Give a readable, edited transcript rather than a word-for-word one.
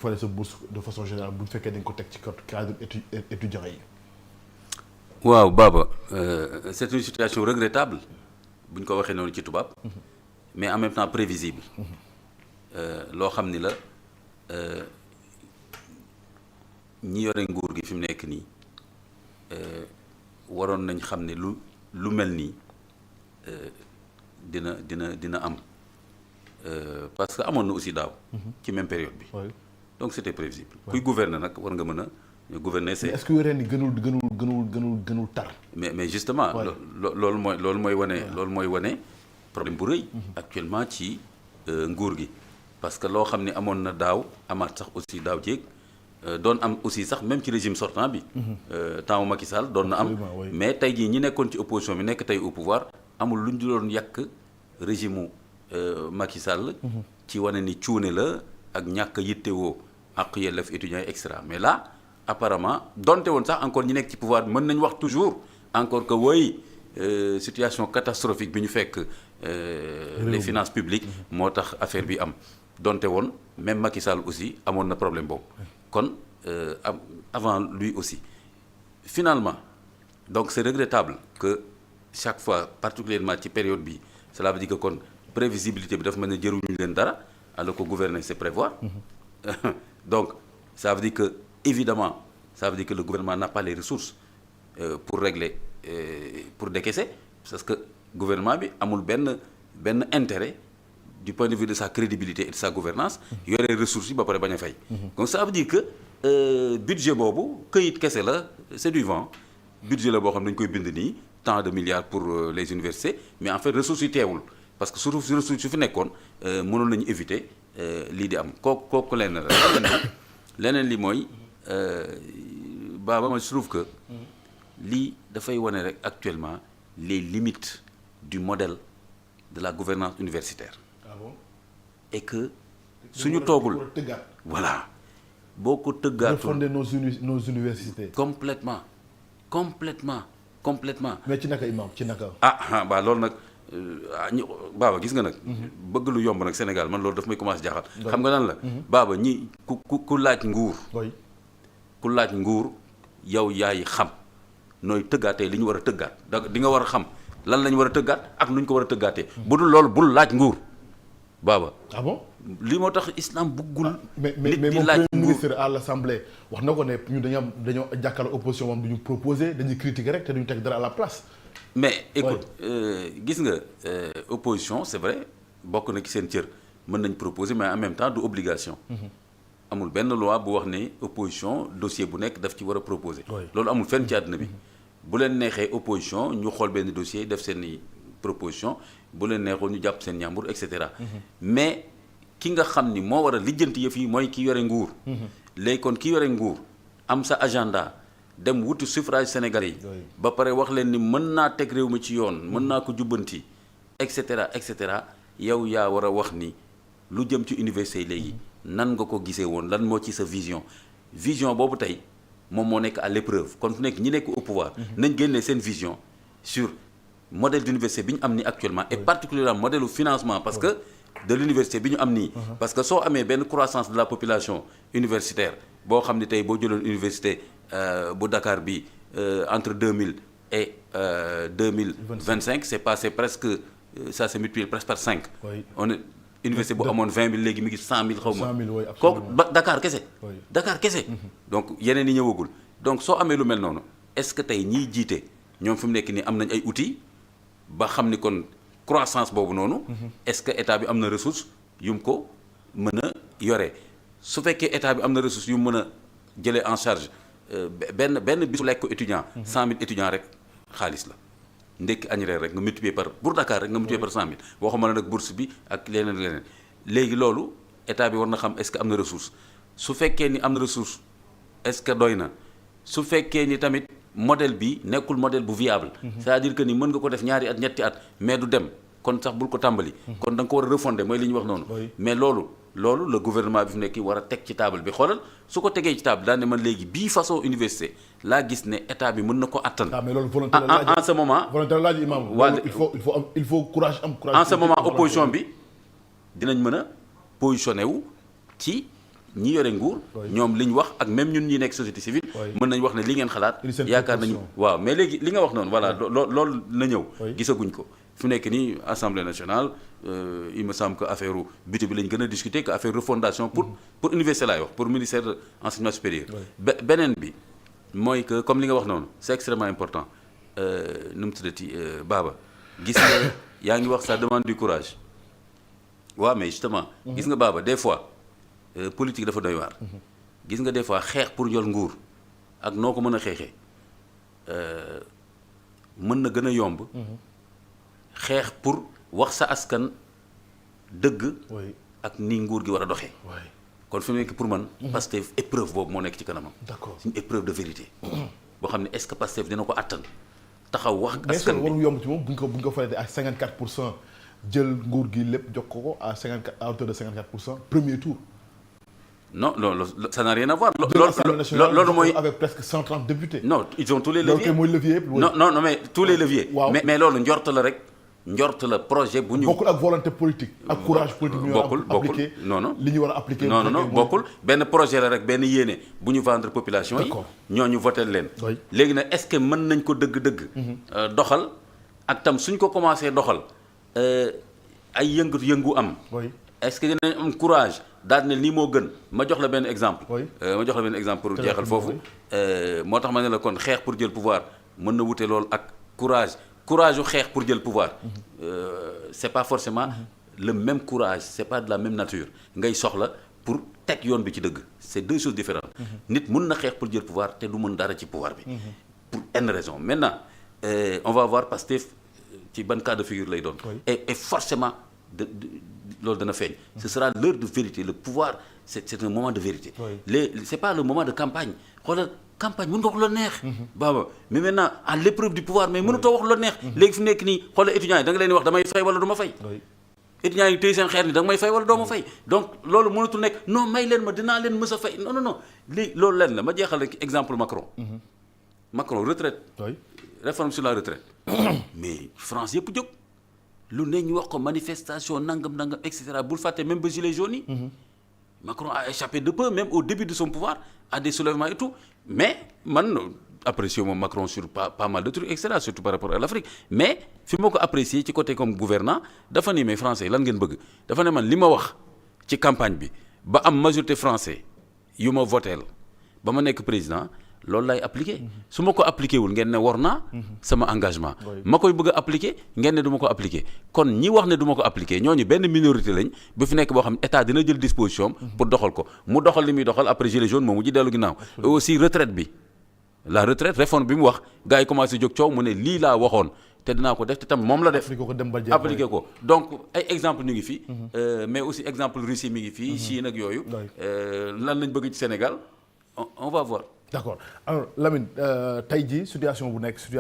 fale sa bourse de façon générale bu fekkee dañ ko teg ci cadre étudiant yi. waaw Baba c'est une situation regrettable bu ñu ko waxee noonu ci tubaab mais en même temps prévisible loo xam ni la ñi yore nguur gi fi mu nekk nii waroon nañ xam ne lu mel nii dina am parce que amoon na aussi daaw ci même période bi donc c'était prévisible kuy gouverner nag war nga mën a gouverner c'est est-ce que ren ni gënul tar mais justement loolu mooy wane problème bu rëy actuellement ci nguur gi parce que loo xam ne amoon na daaw amaat sax aussi daaw jéeg doon am aussi sax même ci régime sortant bi temps Macky Sall doon na am mais tey jii ñi nekkoon ci opposition bi nekk tey au pouvoir amul lu ñu doon yàq régime Macky Sall ci wane ni cuune la ak ñàkk yittewoo ak yelleef étudiants yi extra mais là apparemment donte woon sax encore ñi nekk ci pouvoir bi mën nañ wax toujours encore que woy situation catastrophique bi ñu fekk les finances publiques moo tax affaire bi am donte woon même Macky Sall aussi amoon na problème boobu kon avant lui aussi finalement donc c'est regrettable que chaque fois particulièrement ci période bi cela veut dire que kon prévisibilité bi dafa mel ne jëruñu leen dara alors que gouverner c'est prévoir donc ça veut dire que évidemment ça veut dire que le gouvernement n'a pas les ressources pour régler pour décaisser parce que gouvernement bi amul benn intérêt du point de vue de sa crédibilité et de sa gouvernance yore ressources yi ba pare bañ a fay donc ça veut dire que budget boobu këyit kese la c'est du vent budget la boo xam ne dañu koy bind nii tant de milliards pour les universités mais en fait ressources yi teewul parce que surtout ressources su fi nekkoon mënoon nañu éviter lii di am kooku leneen li mooy Baba moi je trouve que lii dafay wane rek actuellement les limites du modèle de la gouvernance universitaire et que suñu toogul voilà boo ko tëggaatul refonder nos universités complètement mais ci naka imam ci naka ba loolu nag Baba gis nga nag bëgg lu yomb nag Sénégal man loolu daf may commencé jaaxal xam nga lan la Baba ñi ku laaj nguur yow yaay xam nooy tëggaatee li ñu war a tëggaat da di nga war a xam lan la ñu war a tëggaat ak nu ñu ko war a tëggaatee bu dul loolu bul laaj nguur Baba ah bon lii moo tax islam bëggul mais moom premier ministre à l'Assemblée wax na ko ne ñu dañoo jàkkaarloo opposition moom duñu proposer dañuy critiquer rek te duñu teg dara à la place mais écoute gis nga opposition c'est vrai bokk na ci seen cër mën nañ proposer mais en même temps du obligation amul benn loi bu wax ne opposition dossier bu nekk daf ci war a proposer loolu amul fenn ci àdduna bi bu leen neexee opposition ñu xool benn dossier def seen proposition bu leen neexoon ñu jàpp seen ñàmbur et cetera mais ki nga xam ni moo war a lijjanti yëf yi mooy ki yore nguur léegi kon ki yore nguur am sa agenda dem wuti suffrage sénégalais yi ba pare wax leen ni mën naa teg réew mi ci yoon mën naa ko jubbanti et cetera yow yaa war a wax ni lu jëm ci université yi léegi nan nga ko gisee woon lan moo ci sa vision boobu tey moom moo nekk à l'épreuve kon fu nekk ñi nekk au pouvoir nañ génnee seen vision sur modèle d'université bi ñu am nii actuellement et particulièrement modèle financement parce que de l'université bi ñu am nii parce que soo amee benn croissance de la population universitaire boo xam ne tey boo jëloon université bu Dakar bi entre 2000 et 2025 c'est passé presque ça s'est multiplié presque par 5 on est université bu amoon 20 000 léegi mi ngi 100 000 xaw ma kooku Dakar kese donc yeneen yi ñëwagul donc soo amee lu mel noonu est-ce que tey ñiy jiite ñoom fi mu nekk nii am nañ ay outils ba xam ni kon croissance boobu noonu est-ce que état bi am na ressource yu mu ko mën a yore su fekkee état bi am na ressource yu mu mën a jëlee en charge benn bisu lekk étudiant 100 000 étudiants rek xaalis la ndekki añ reer rek nga multiplier par pour Dakar rek nga multiplier par 100 000 waxuma la nag bourse bi ak leneen léegi loolu état bi war na xam est-ce que am na ressource su fekkee ni am na ressource est-ce que doy na su fekkee ni tamit modèle bi nekkul modèle bu viable c'est-à-dire que ni mën nga ko def ñaari at ñetti at mais du dem kon sax bul ko tàmbali kon da nga ko war a refonder mooy li ñu wax noonu mais loolu le gouvernement bi fi nekk war a teg ci table bi xoolal su ko tegee ci table daan ne man léegi bii façon université laa gis ne état bi mën na ko attan mais loolu volonté la laaj en ce moment volonté la laaj imam il faut courage en ce moment opposition bi dinañ mën a positionné wu ci ñi yore nguur. ñoom li ñu wax ak même ñun ñi nekk société civile. mën nañ wax ne li ngeen xalaat. yaakaar nañu waaw mais léegi li nga wax noonu voilà loolu na ñëw. gisaguñ ko fu nekk nii assemblée nationale il me semble que affaire budget bi lañ gën a discuter que affaire refondation pour université laay wax pour ministère de enseignement supérieur. beneen bi mooy que comme li nga wax noonu c'est extrêmement important nu mu tuddati Baba gis nga yaa ngi wax ça demande du courage. waaw mais justement gis nga Baba des fois politique dafa doy waar. gis nga des fois xeex pour jël nguur ak noo ko mën a xeexee mën na gën a yomb. xeex pour wax sa askan dëgg. ak ni nguur gi war a doxee. kon fi mu nekk pour man. Pastef épreuve boobu moo nekk ci kanamam. d'accord c'est une épreuve de vérité. boo xam ne est-ce que Pastef dina ko attan taxaw wax ak askan bi mais warul yomb ci moom bu ñu ko falee à 54% jël nguur gi lépp jox ko à 54 à hauteur de 54% premier tour. non ça n'a rien à voir. loolu mooy avec presque 130 députés. non ils ont tous les leviers loolu mooy levier yëpp. non mais tous les leviers. mais loolu njort la rek. njort la projet bu ñu. bokkul ak volonté politique. ak courage politique bu ñu war a appliquer. non li ñu war a appliquer. non bokkul benn projet la rek benn yéene bu ñu vendre population yi. ñooñu voté leen. léegi nag est-ce que mën nañ ko dëgg-dëgg. doxal ak tam suñ ko commencé doxal ay yëngu am. est-ce que dinañ am courage daal ne lii moo gën ma jox la benn exemple. ma jox la benn exemple pour jeexal foofu. moo tax ma ne la kon xeex pour jël pouvoir mën na wute lool ak courage u xeex pour jël pouvoir. c'est pas forcément le même courage c'est pas de la même nature ngay soxla pour teg yoon bi ci dëgg c'est deux choses différentes. nit mën na xeex pour jël pouvoir te du mën dara ci pouvoir bi. pour une raison maintenant on va voir Pastef ci ban cas de figure lay doon. et forcément loolu dana feeñ. ce sera l'heure de vérité le pouvoir c'est un moment de vérité. c'est pas le moment de campagne xoolal campagne mën nga wax la neex. Baba mais maintenant à l'épreuve du pouvoir mais mënutoo wax la neex. léegi fi nekk nii xoolal étudiants yi da nga leen di wax damay fay wala du ma fay. étudiants yi tey seen xeer ni da nga may fay wala doo ma fay donc loolu mënatul nekk non may leen ma dinaa leen mës a fay non lii loolu leen la ma jeexal rek exemple Macron retraite. réforme sur la retraite. mais France yëpp jóg. lu ne ñu wax ko manifestation nangam et cetera bul fàtte même ba gilets jaunes yi. Macron a échappé de peu même au début de son pouvoir à des soulèvements et tout mais man apprécié moom Macron sur pas mal de trucs et cetera surtout par rapport à l'Afrique mais fi ma ko apprécié ci côté comme gouvernant dafa ni mais français lan ngeen bëgg dafa ne man li ma wax ci campagne bi ba am majorité français yu ma voteel ba ma nekk président loolu lay appliqué su ma ko appliqué wul ngeen ne war naa sama engagement ma koy bëgg a appliqué ngeen ne du ma ko appliqué kon ñi wax ne du ma ko appliqué ñooñu benn minorité lañ bu fi nekk boo xam ne état dina jël disposition pour doxal ko mu doxal li muy doxal après gilet jaune moom mu ji dellu ginnaaw et aussi retraite bi la retraite réforme bi mu wax gars yi commencé jóg coow mu ne lii laa waxoon te dinaa ko def te tam moom la def appliqué ko donc ay exemple ñu ngi fi mais aussi exemple Russie mi ngi fii Chine ak yooyu lan lañ bëgg ci Sénégal on va voir. D'accord alors Lamine tey jii situation bu nekk